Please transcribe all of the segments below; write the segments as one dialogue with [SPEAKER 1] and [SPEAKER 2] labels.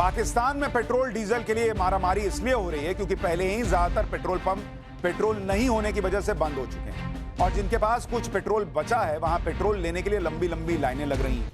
[SPEAKER 1] पाकिस्तान में petrol diesel के लिए मारामारी इसलिए हो रही है क्योंकि पहले ही ज्यादातर पेट्रोल पंप पेट्रोल नहीं होने की वजह से बंद हो चुके हैं और जिनके पास कुछ पेट्रोल बचा है वहां पेट्रोल लेने के लिए लंबी लंबी लाइनें लग रही हैं।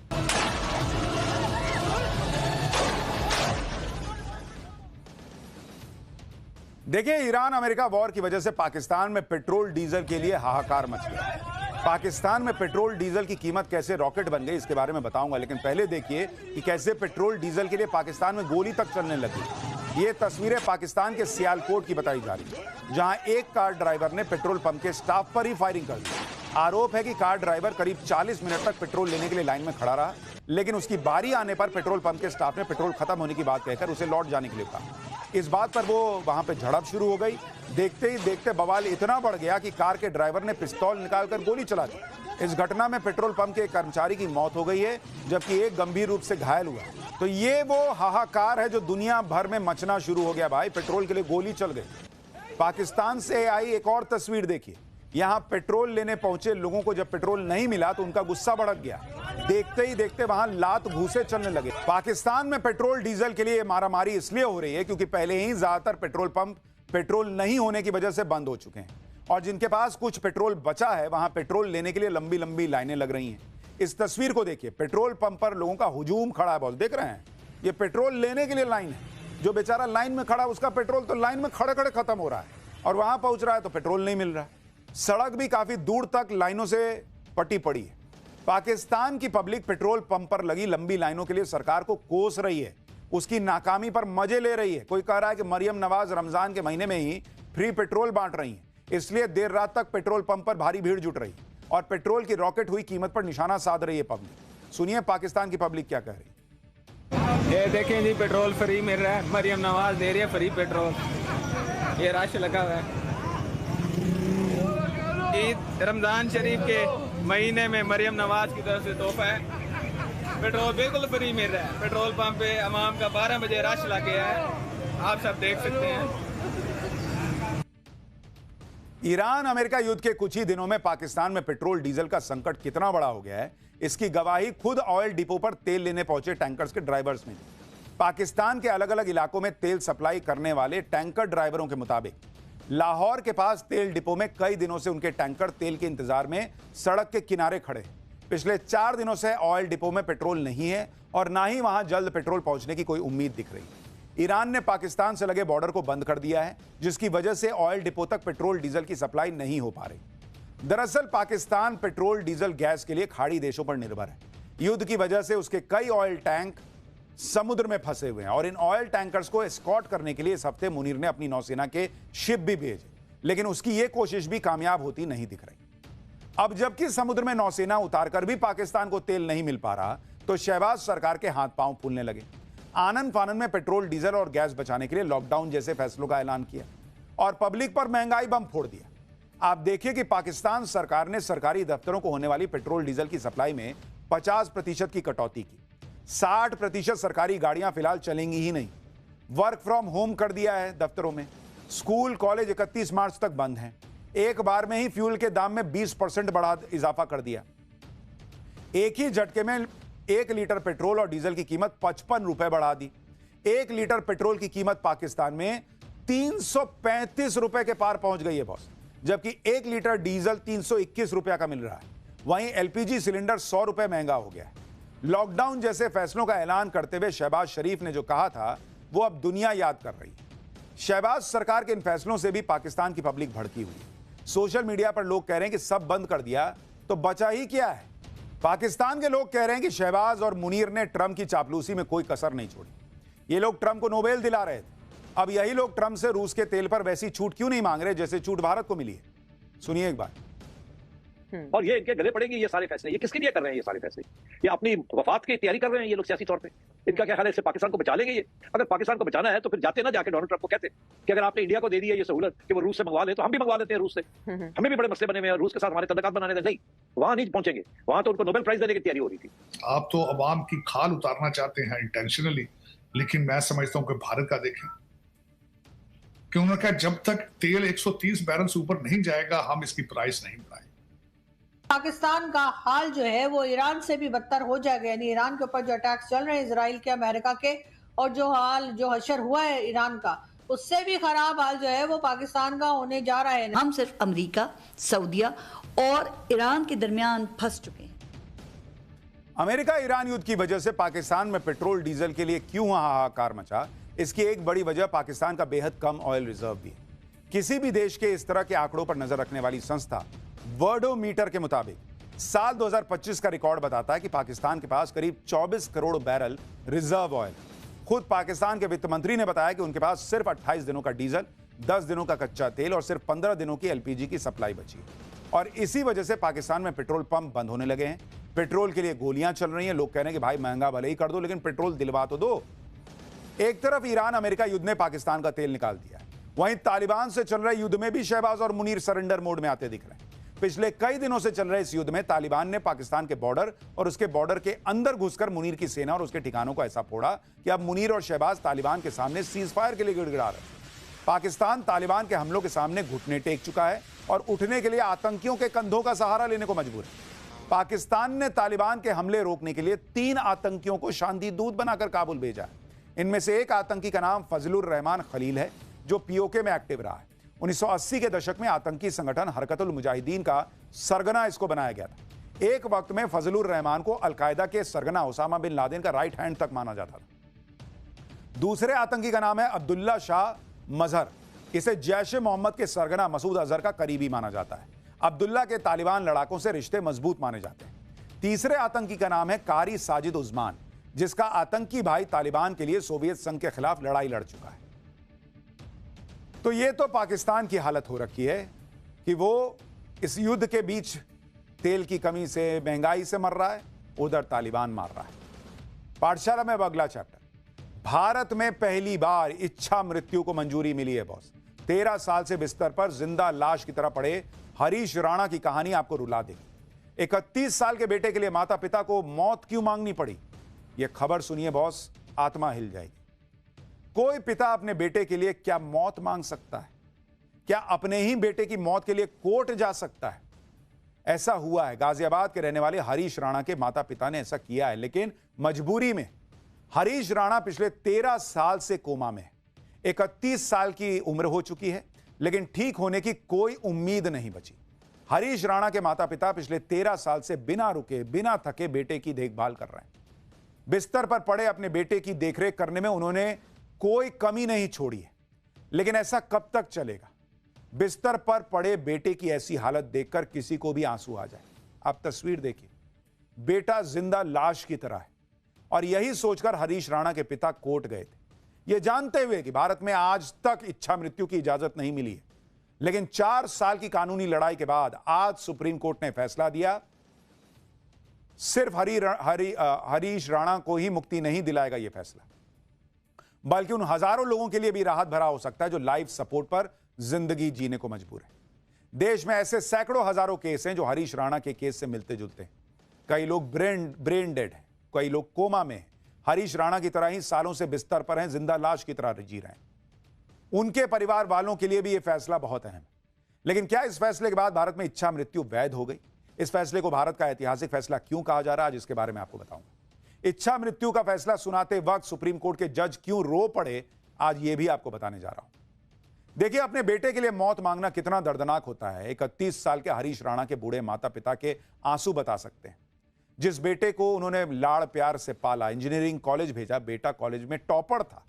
[SPEAKER 1] देखिए, ईरान अमेरिका वॉर की वजह से पाकिस्तान में पेट्रोल डीजल के लिए हाहाकार मच गया। पाकिस्तान में पेट्रोल डीजल की कीमत कैसे रॉकेट बन गई इसके बारे में बताऊंगा, लेकिन पहले देखिए कि कैसे पेट्रोल डीजल के लिए पाकिस्तान में गोली तक चलने लगी। ये तस्वीरें पाकिस्तान के सियालकोट की बताई जा रही है, जहां एक कार ड्राइवर ने पेट्रोल पंप के स्टाफ पर ही फायरिंग कर दी। आरोप है कि कार ड्राइवर करीब 40 मिनट तक पेट्रोल लेने के लिए लाइन में खड़ा रहा, लेकिन उसकी बारी आने पर पेट्रोल पंप के स्टाफ ने पेट्रोल खत्म होने की बात कहकर उसे लौट जाने के लिए कहा। इस बात पर वो वहां पे झड़प शुरू हो गई। देखते ही देखते बवाल इतना बढ़ गया कि कार के ड्राइवर ने पिस्तौल निकालकर गोली चला दी। इस घटना में पेट्रोल पंप के एक कर्मचारी की मौत हो गई है, जबकि एक गंभीर रूप से घायल हुआ। तो ये वो हाहाकार है जो दुनिया भर में मचना शुरू हो गया। भाई, पेट्रोल के लिए गोली चल गई। पाकिस्तान से आई एक और तस्वीर देखिए। यहां पेट्रोल लेने पहुंचे लोगों को जब पेट्रोल नहीं मिला तो उनका गुस्सा भड़क गया। देखते ही देखते वहां लात घूंसे चलने लगे। पाकिस्तान में पेट्रोल डीजल के लिए मारामारी इसलिए हो रही है क्योंकि पहले ही ज्यादातर पेट्रोल पंप पेट्रोल नहीं होने की वजह से बंद हो चुके हैं और जिनके पास कुछ पेट्रोल बचा है वहां पेट्रोल लेने के लिए लंबी लंबी लाइनें लग रही हैं। इस तस्वीर को देखिए, पेट्रोल पंप पर लोगों का हुजूम खड़ा है। बॉस देख रहे हैं, ये पेट्रोल लेने के लिए लाइन है। जो बेचारा लाइन में खड़ा, उसका पेट्रोल तो लाइन में खड़े खड़े खत्म हो रहा है और वहां पहुंच रहा है तो पेट्रोल नहीं मिल रहा। सड़क भी काफी दूर तक लाइनों से पटी पड़ी है। पाकिस्तान की पब्लिक पेट्रोल पंप पर लगी लंबी लाइनों के लिए सरकार को कोस रही है, उसकी नाकामी पर मजे ले रही है। कोई कह रहा है कि मरियम नवाज रमजान के महीने में ही फ्री पेट्रोल बांट रही हैं, इसलिए देर रात तक पेट्रोल पंप पर भारी भीड़ जुट रही और पेट्रोल की रॉकेट हुई कीमत पर निशाना साध रही है पब्लिक। सुनिए पाकिस्तान की पब्लिक क्या कह रही है।
[SPEAKER 2] ये देखें जी, पेट्रोल फ्री मिल रहा है, मरियम नवाज दे रही है फ्री पेट्रोल। ये रश लगा हुआ है। ईद रमजान शरीफ के महीने में मरियम नवाज की तरफ से तोहफा है। पेट्रोल बिल्कुल फ्री मिल रहा है। पेट्रोल पंप पे अवाम का 12 बजे रश लग गया है, आप सब देख सकते हैं।
[SPEAKER 1] ईरान अमेरिका युद्ध के कुछ ही दिनों में पाकिस्तान में पेट्रोल डीजल का संकट कितना बड़ा हो गया है, इसकी गवाही खुद ऑयल डिपो पर तेल लेने पहुंचे टैंकर्स के ड्राइवर्स ने दी। पाकिस्तान के अलग अलग इलाकों में तेल सप्लाई करने वाले टैंकर ड्राइवरों के मुताबिक लाहौर के पास तेल डिपो में कई दिनों से उनके टैंकर तेल के इंतजार में सड़क के किनारे खड़े हैं। पिछले 4 दिनों से ऑयल डिपो में पेट्रोल नहीं है और ना ही वहां जल्द पेट्रोल पहुंचने की कोई उम्मीद दिख रही। ईरान ने पाकिस्तान से लगे बॉर्डर को बंद कर दिया है, जिसकी वजह से ऑयल डिपो तक पेट्रोल डीजल की सप्लाई नहीं हो पा रही। दरअसल पाकिस्तान पेट्रोल डीजल गैस के लिए खाड़ी देशों पर निर्भर है। युद्ध की वजह से उसके कई ऑयल टैंक समुद्र में फंसे हुए हैं और इन ऑयल टैंकर्स को एस्कॉर्ट करने के लिए इस हफ्ते मुनीर ने अपनी नौसेना के शिप भी भेजे, लेकिन उसकी यह कोशिश भी कामयाब होती नहीं दिख रही। अब जबकि समुद्र में नौसेना उतारकर भी पाकिस्तान को तेल नहीं मिल पा रहा तो शहबाज सरकार के हाथ पांव फूलने लगे। आनन फानन में पेट्रोल डीजल और गैस बचाने के लिए लॉकडाउन जैसे फैसलों का ऐलान किया और पब्लिक पर महंगाई बम फोड़ दिया। आप देखिए कि पाकिस्तान सरकार ने सरकारी दफ्तरों को होने वाली पेट्रोल डीजल की सप्लाई में 50% की कटौती की। 60% सरकारी गाड़ियां फिलहाल चलेंगी ही नहीं। वर्क फ्रॉम होम कर दिया है दफ्तरों में। स्कूल कॉलेज 31 मार्च तक बंद हैं। एक बार में ही फ्यूल के दाम में 20% बढ़ा इजाफा कर दिया। एक ही झटके में 1 लीटर पेट्रोल और डीजल की कीमत 55 रुपए बढ़ा दी। 1 लीटर पेट्रोल की कीमत पाकिस्तान में 335 रुपए के पार पहुंच गई है बॉस, जबकि 1 लीटर डीजल 321 रुपया का मिल रहा है। वहीं एलपीजी सिलेंडर 100 रुपए महंगा हो गया है। लॉकडाउन जैसे फैसलों का ऐलान करते हुए शहबाज शरीफ ने जो कहा था वो अब दुनिया याद कर रही है। शहबाज सरकार के इन फैसलों से भी पाकिस्तान की पब्लिक भड़की हुई है। सोशल मीडिया पर लोग कह रहे हैं कि सब बंद कर दिया तो बचा ही क्या है। पाकिस्तान के लोग कह रहे हैं कि शहबाज और मुनीर ने ट्रंप की चापलूसी में कोई कसर नहीं छोड़ी। ये लोग ट्रंप को नोबेल दिला रहे थे, अब यही लोग ट्रंप से रूस के तेल पर वैसी छूट क्यों नहीं मांग रहे जैसे छूट भारत को मिली है। सुनिए एक बार।
[SPEAKER 3] और ये इनके गले पड़ेंगे ये सारे फैसले। ये किसके लिए कर रहे हैं ये सारे फैसले? ये अपनी वफात की तैयारी कर रहे हैं ये लोग सियासी तौर पे। इनका क्या ख्याल है इससे पाकिस्तान को बचा लेंगे ये? अगर पाकिस्तान को बचाना है तो फिर जाते ना जाके डोनाल्ड ट्रंप को कहते कि अगर आपने इंडिया को दे दी है ये सहूलत कि वो रूस से मंगवा ले तो हम भी मंगवा लेते हैं रूस से। हमें भी बड़े मसले बने हुए हैं रूस के साथ हमारे तल्लुकात बनाने थे। नहीं, वहां नहीं पहुंचेंगे। वहां तो उनको नोबेल प्राइज देने की तैयारी हो रही थी।
[SPEAKER 4] आप तो अवाम की खाल उतारना चाहते हैं इंटेंशनली, लेकिन मैं समझता हूं कि भारत का देखें कि उन्होंने कहा जब तक तेल 130 बैरल से ऊपर नहीं जाएगा हम इसकी प्राइस नहीं बढ़ाएंगे।
[SPEAKER 5] पाकिस्तान का हाल जो है वो ईरान से भी बदतर हो जाएगा। यानी ईरान के ऊपर जो अटैक्स चल रहे हैं इजराइल के, अमेरिका के, और जो हशर हुआ है ईरान का, उससे भी खराब हाल जो है वो पाकिस्तान का होने जा रहा है।
[SPEAKER 6] हम सिर्फ अमेरिका, सऊदीया और ईरान के दरमियान फंस चुके हैं।
[SPEAKER 1] अमेरिका ईरान युद्ध की वजह से पाकिस्तान में पेट्रोल डीजल के लिए क्यों हाहाकार मचा, इसकी एक बड़ी वजह पाकिस्तान का बेहद कम ऑयल रिजर्व भी है। किसी भी देश के इस तरह के आंकड़ों पर नजर रखने वाली संस्था वर्डोमीटर के मुताबिक साल 2025 का रिकॉर्ड बताता है कि पाकिस्तान के पास करीब 24 करोड़ बैरल रिजर्व ऑयल। खुद पाकिस्तान के वित्त मंत्री ने बताया कि उनके पास सिर्फ 28 दिनों का डीजल, 10 दिनों का कच्चा तेल और सिर्फ 15 दिनों की एलपीजी की सप्लाई बची है। और इसी वजह से पाकिस्तान में पेट्रोल पंप बंद होने लगे हैं। पेट्रोल के लिए गोलियां चल रही हैं। लोग कह रहे हैं कि भाई महंगा भले ही कर दो, लेकिन पेट्रोल दिलवा तो दो। एक तरफ ईरान अमेरिका युद्ध ने पाकिस्तान का तेल निकाल दिया है, वहीं तालिबान से चल रहे युद्ध में भी शहबाज और मुनीर सरेंडर मोड में आते दिख रहे हैं। पिछले कई दिनों से चल रहे इस युद्ध में तालिबान ने पाकिस्तान के बॉर्डर और उसके बॉर्डर के अंदर घुसकर मुनीर की सेना और उसके ठिकानों को ऐसा फोड़ा कि अब मुनीर और शहबाज तालिबान के सामने सीज फायर के लिए गिड़गिड़ा रहे। पाकिस्तान तालिबान के हमलों के सामने घुटने टेक चुका है और उठने के लिए आतंकियों के कंधों का सहारा लेने को मजबूर है। पाकिस्तान ने तालिबान के हमले रोकने के लिए 3 आतंकियों को शांति दूत बनाकर काबुल भेजा है। इनमें से एक आतंकी का नाम फजलुर रहमान खलील है, जो पीओके में एक्टिव रहा है। 1980 के दशक में आतंकी संगठन हरकतुल मुजाहिदीन का सरगना इसको बनाया गया था। एक वक्त में फजलुर रहमान को अलकायदा के सरगना उसामा बिन लादेन का राइट हैंड तक माना जाता था। दूसरे आतंकी का नाम है अब्दुल्ला शाह मजहर। इसे जैश ए मोहम्मद के सरगना मसूद अजहर का करीबी माना जाता है। अब्दुल्ला के तालिबान लड़ाकों से रिश्ते मजबूत माने जाते हैं। तीसरे आतंकी का नाम है कारी साजिद उस्मान, जिसका आतंकी भाई तालिबान के लिए सोवियत संघ के खिलाफ लड़ाई लड़ चुका है। तो ये तो पाकिस्तान की हालत हो रखी है कि वो इस युद्ध के बीच तेल की कमी से, महंगाई से मर रहा है, उधर तालिबान मार रहा है। पाठशाला में अब अगला चैप्टर। भारत में पहली बार इच्छा मृत्यु को मंजूरी मिली है बॉस। 13 साल से बिस्तर पर जिंदा लाश की तरह पड़े हरीश राणा की कहानी आपको रुला देगी। 31 साल के बेटे के लिए माता पिता को मौत क्यों मांगनी पड़ी, यह खबर सुनिए बॉस, आत्मा हिल जाएगी। कोई पिता अपने बेटे के लिए क्या मौत मांग सकता है? क्या अपने ही बेटे की मौत के लिए कोर्ट जा सकता है? ऐसा हुआ है। गाजियाबाद के रहने वाले हरीश राणा के माता पिता ने ऐसा किया है, लेकिन मजबूरी में। हरीश राणा पिछले 13 साल से कोमा में है। 31 साल की उम्र हो चुकी है, लेकिन ठीक होने की कोई उम्मीद नहीं बची। हरीश राणा के माता पिता पिछले 13 साल से बिना रुके, बिना थके बेटे की देखभाल कर रहे हैं। बिस्तर पर पड़े अपने बेटे की देखरेख करने में उन्होंने कोई कमी नहीं छोड़ी है। लेकिन ऐसा कब तक चलेगा? बिस्तर पर पड़े बेटे की ऐसी हालत देखकर किसी को भी आंसू आ जाए। आप तस्वीर देखिए, बेटा जिंदा लाश की तरह है। और यही सोचकर हरीश राणा के पिता कोर्ट गए थे, यह जानते हुए कि भारत में आज तक इच्छा मृत्यु की इजाजत नहीं मिली है। लेकिन 4 साल की कानूनी लड़ाई के बाद आज सुप्रीम कोर्ट ने फैसला दिया, सिर्फ हरीश राणा को ही मुक्ति नहीं दिलाएगा यह फैसला, बल्कि उन हजारों लोगों के लिए भी राहत भरा हो सकता है जो लाइफ सपोर्ट पर जिंदगी जीने को मजबूर है। देश में ऐसे सैकड़ों हजारों केस हैं जो हरीश राणा के केस से मिलते जुलते हैं। कई लोग ब्रेन डेड हैं, कई लोग कोमा में हैं। हरीश राणा की तरह ही सालों से बिस्तर पर हैं, जिंदा लाश की तरह जी रहे हैं। उनके परिवार वालों के लिए भी यह फैसला बहुत अहम है। लेकिन क्या इस फैसले के बाद भारत में इच्छा मृत्यु वैध हो गई? इस फैसले को भारत का ऐतिहासिक फैसला क्यों कहा जा रहा है, आज इसके बारे में आपको बताऊंगा। इच्छा मृत्यु का फैसला सुनाते वक्त सुप्रीम कोर्ट के जज क्यों रो पड़े, आज यह भी आपको बताने जा रहा हूं। देखिए, अपने बेटे के लिए मौत मांगना कितना दर्दनाक होता है। 31 साल के हरीश राणा के बूढ़े माता पिता के आंसू बता सकते हैं। जिस बेटे को उन्होंने लाड़ प्यार से पाला, इंजीनियरिंग कॉलेज भेजा, बेटा कॉलेज में टॉपर था।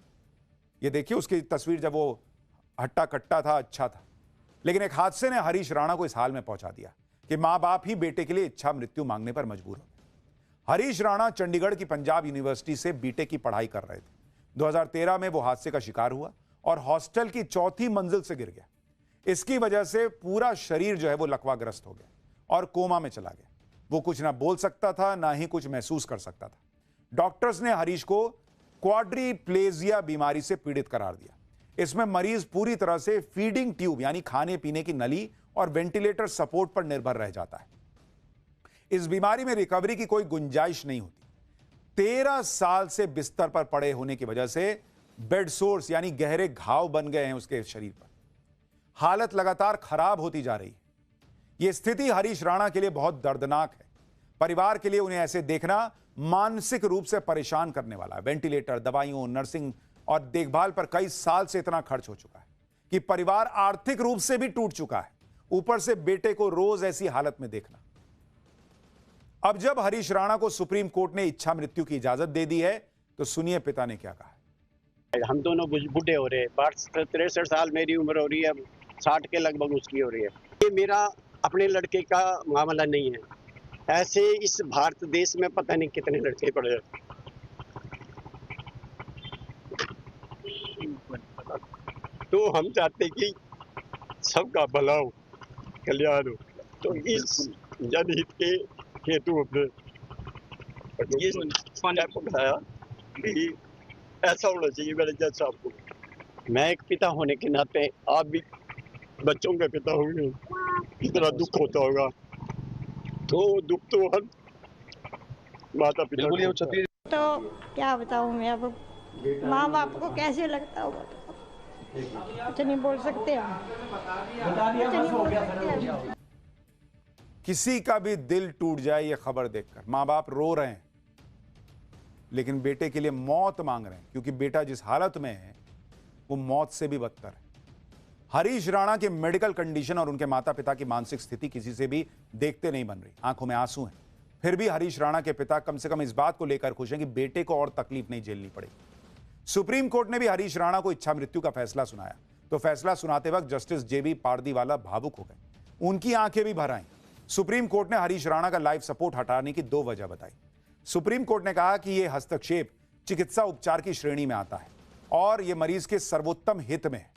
[SPEAKER 1] ये देखिए उसकी तस्वीर, जब वो हट्टा कट्टा था, अच्छा था। लेकिन एक हादसे ने हरीश राणा को इस हाल में पहुंचा दिया कि मां बाप ही बेटे के लिए इच्छा मृत्यु मांगने पर मजबूर हो गए। हरीश राणा चंडीगढ़ की पंजाब यूनिवर्सिटी से बीटेक की पढ़ाई कर रहे थे। 2013 में वो हादसे का शिकार हुआ और हॉस्टल की 4थी मंजिल से गिर गया। इसकी वजह से पूरा शरीर जो है वो लकवाग्रस्त हो गया और कोमा में चला गया। वो कुछ ना बोल सकता था, ना ही कुछ महसूस कर सकता था। डॉक्टर्स ने हरीश को क्वाड्रीप्लेजिया बीमारी से पीड़ित करार दिया। इसमें मरीज पूरी तरह से फीडिंग ट्यूब यानी खाने पीने की नली और वेंटिलेटर सपोर्ट पर निर्भर रह जाता है। इस बीमारी में रिकवरी की कोई गुंजाइश नहीं होती। 13 साल से बिस्तर पर पड़े होने की वजह से बेड सोर्स यानी गहरे घाव बन गए हैं उसके शरीर पर। हालत लगातार खराब होती जा रही है। यह स्थिति हरीश राणा के लिए बहुत दर्दनाक है। परिवार के लिए उन्हें ऐसे देखना मानसिक रूप से परेशान करने वाला है। वेंटिलेटर, दवाइयों, नर्सिंग और देखभाल पर कई साल से इतना खर्च हो चुका है कि परिवार आर्थिक रूप से भी टूट चुका है। ऊपर से बेटे को रोज ऐसी हालत में देखना। अब जब हरीश राणा को सुप्रीम कोर्ट ने इच्छा मृत्यु की इजाजत दे दी है तो सुनिए पिता ने क्या कहा।
[SPEAKER 7] हम दोनों बूढ़े हो रहे हैं, 63 साल मेरी उम्र हो रही है, 60 के लगभग उसकी हो रही है। ये मेरा अपने लड़के का मामला नहीं है, ऐसे इस भारत देश में पता नहीं कितने लड़के पड़े हैं। तो हम चाहते कि सबका भला हो, कल्याण हो, तो इस जनहित के हेतु अपने ये बताया कि ऐसा होना चाहिए मेरे जज साहब को। मैं एक पिता होने के नाते, आप भी बच्चों के पिता होंगे, कितना दुख होता होगा। तो दुख तो हर माता पिता को।
[SPEAKER 8] तो क्या बताऊं मैं, अब माँ बाप को कैसे लगता होगा, कुछ नहीं बोल सकते हम, कुछ नहीं बोल सकते हम।
[SPEAKER 1] किसी का भी दिल टूट जाए ये खबर देखकर। मां बाप रो रहे हैं लेकिन बेटे के लिए मौत मांग रहे हैं, क्योंकि बेटा जिस हालत में है वो मौत से भी बदतर है। हरीश राणा के मेडिकल कंडीशन और उनके माता पिता की मानसिक स्थिति किसी से भी देखते नहीं बन रही। आंखों में आंसू हैं। फिर भी हरीश राणा के पिता कम से कम इस बात को लेकर खुश हैं कि बेटे को और तकलीफ नहीं झेलनी पड़ेगी। सुप्रीम कोर्ट ने भी हरीश राणा को इच्छा मृत्यु का फैसला सुनाया तो फैसला सुनाते वक्त जस्टिस जेबी पारदीवाला भावुक हो गए। उनकी आंखें भी भर आईं। सुप्रीम कोर्ट ने हरीश राणा का लाइफ सपोर्ट हटाने की 2 वजह बताई। सुप्रीम कोर्ट ने कहा कि यह हस्तक्षेप चिकित्सा उपचार की श्रेणी में आता है और यह मरीज के सर्वोत्तम हित में है।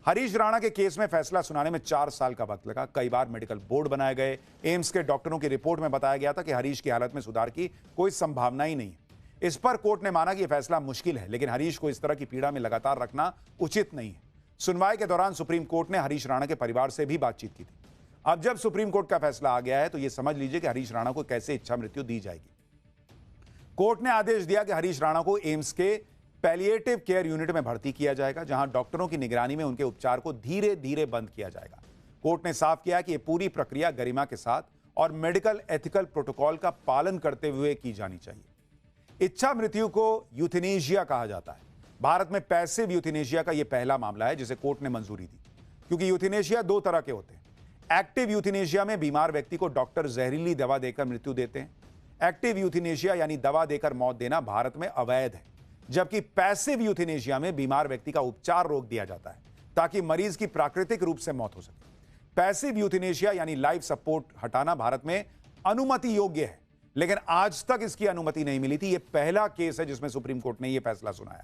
[SPEAKER 1] हरीश राणा के केस में फैसला सुनाने में 4 साल का वक्त लगा। कई बार मेडिकल बोर्ड बनाए गए। एम्स के डॉक्टरों की रिपोर्ट में बताया गया था कि हरीश की हालत में सुधार की कोई संभावना ही नहीं है। इस पर कोर्ट ने माना कि यह फैसला मुश्किल है, लेकिन हरीश को इस तरह की पीड़ा में लगातार रखना उचित नहीं है। सुनवाई के दौरान सुप्रीम कोर्ट ने हरीश राणा के परिवार से भी बातचीत की थी। अब जब सुप्रीम कोर्ट का फैसला आ गया है तो यह समझ लीजिए कि हरीश राणा को कैसे इच्छा मृत्यु दी जाएगी। कोर्ट ने आदेश दिया कि हरीश राणा को एम्स के पैलिएटिव केयर यूनिट में भर्ती किया जाएगा, जहां डॉक्टरों की निगरानी में उनके उपचार को धीरे धीरे बंद किया जाएगा। कोर्ट ने साफ किया कि यह पूरी प्रक्रिया गरिमा के साथ और मेडिकल एथिकल प्रोटोकॉल का पालन करते हुए की जानी चाहिए। इच्छा मृत्यु को यूथेनेशिया कहा जाता है। भारत में पैसिव यूथेनेशिया का यह पहला मामला है जिसे कोर्ट ने मंजूरी दी, क्योंकि यूथेनेशिया 2 तरह के होते हैं। एक्टिव यूथेनेशिया में बीमार व्यक्ति को डॉक्टर जहरीली दवा देकर मृत्यु देते हैं। एक्टिव यूथेनेशिया यानी दवा देकर मौत देना भारत में अवैध है, जबकि पैसिव यूथेनेशिया में बीमार व्यक्ति का उपचार रोक दिया जाता है ताकि मरीज की प्राकृतिक रूप से मौत हो सके। पैसिव यूथेनेशिया यानी लाइफ सपोर्ट हटाना भारत में अनुमति योग्य है, लेकिन आज तक इसकी अनुमति नहीं मिली थी। यह पहला केस है जिसमें सुप्रीम कोर्ट ने यह फैसला सुनाया।